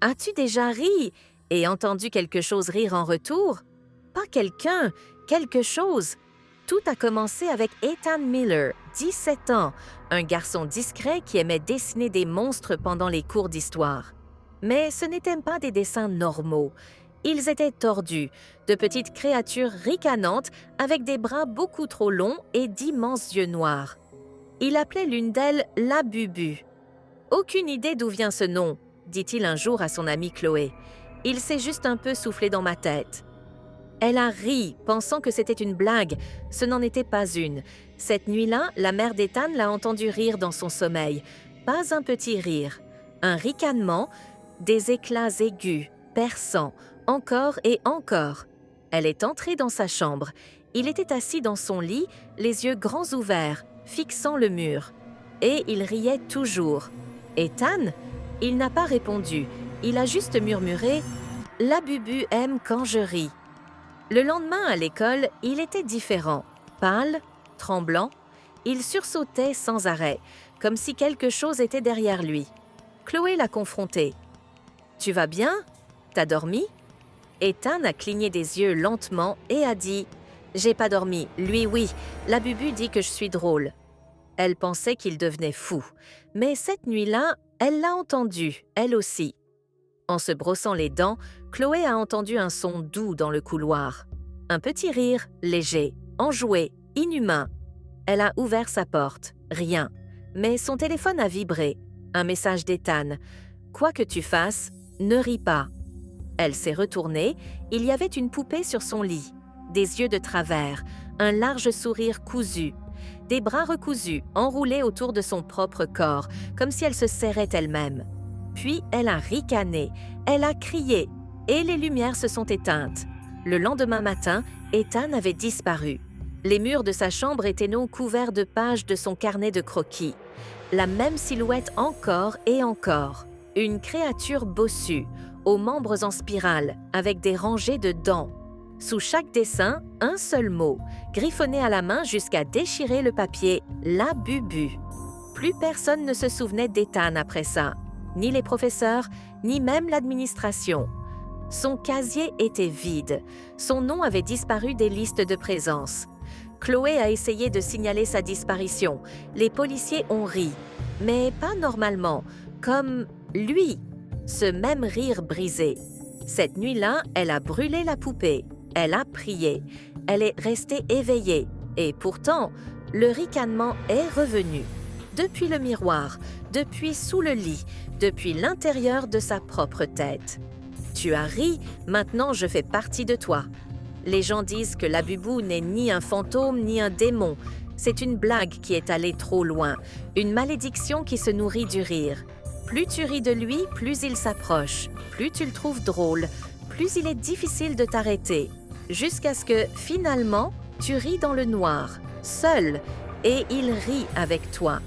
As-tu déjà ri et entendu quelque chose rire en retour? Pas quelqu'un, quelque chose. Tout a commencé avec Ethan Miller, 17 ans, un garçon discret qui aimait dessiner des monstres pendant les cours d'histoire. Mais ce n'étaient pas des dessins normaux. Ils étaient tordus, de petites créatures ricanantes avec des bras beaucoup trop longs et d'immenses yeux noirs. Il appelait l'une d'elles la Bubu. Aucune idée d'où vient ce nom, dit-il un jour à son amie Chloé. Il s'est juste un peu soufflé dans ma tête. Elle a ri, pensant que c'était une blague. Ce n'en était pas une. Cette nuit-là, la mère d'Ethan l'a entendu rire dans son sommeil. Pas un petit rire. Un ricanement, des éclats aigus, perçants, encore et encore. Elle est entrée dans sa chambre. Il était assis dans son lit, les yeux grands ouverts, fixant le mur. Et il riait toujours. Ethan? Il n'a pas répondu. Il a juste murmuré « La Bubu aime quand je ris ». Le lendemain à l'école, il était différent. Pâle, tremblant, il sursautait sans arrêt, comme si quelque chose était derrière lui. Chloé l'a confronté. « Tu vas bien? T'as dormi ?» Ethan a cligné des yeux lentement et a dit « J'ai pas dormi, lui oui, la Bubu dit que je suis drôle. » Elle pensait qu'il devenait fou, mais cette nuit-là, elle l'a entendu, elle aussi. En se brossant les dents, Chloé a entendu un son doux dans le couloir. Un petit rire, léger, enjoué, inhumain. Elle a ouvert sa porte, rien. Mais son téléphone a vibré. Un message d'Ethan. « Quoi que tu fasses, ne ris pas. » Elle s'est retournée, il y avait une poupée sur son lit. Des yeux de travers, un large sourire cousu. Des bras recousus, enroulés autour de son propre corps, comme si elle se serrait elle-même. Puis elle a ricané, elle a crié, et les lumières se sont éteintes. Le lendemain matin, Ethan avait disparu. Les murs de sa chambre étaient couverts de pages de son carnet de croquis. La même silhouette encore et encore. Une créature bossue, aux membres en spirale, avec des rangées de dents. Sous chaque dessin, un seul mot, griffonné à la main jusqu'à déchirer le papier « La Bubu ». Plus personne ne se souvenait d'Ethan après ça, ni les professeurs, ni même l'administration. Son casier était vide, son nom avait disparu des listes de présence. Chloé a essayé de signaler sa disparition, les policiers ont ri, mais pas normalement, comme lui, ce même rire brisé. Cette nuit-là, elle a brûlé la poupée. Elle a prié, elle est restée éveillée, et pourtant, le ricanement est revenu. Depuis le miroir, depuis sous le lit, depuis l'intérieur de sa propre tête. Tu as ri, maintenant je fais partie de toi. Les gens disent que la Bubu n'est ni un fantôme ni un démon. C'est une blague qui est allée trop loin, une malédiction qui se nourrit du rire. Plus tu ris de lui, plus il s'approche, plus tu le trouves drôle, plus il est difficile de t'arrêter. Jusqu'à ce que, finalement, tu ris dans le noir, seul, et il rit avec toi.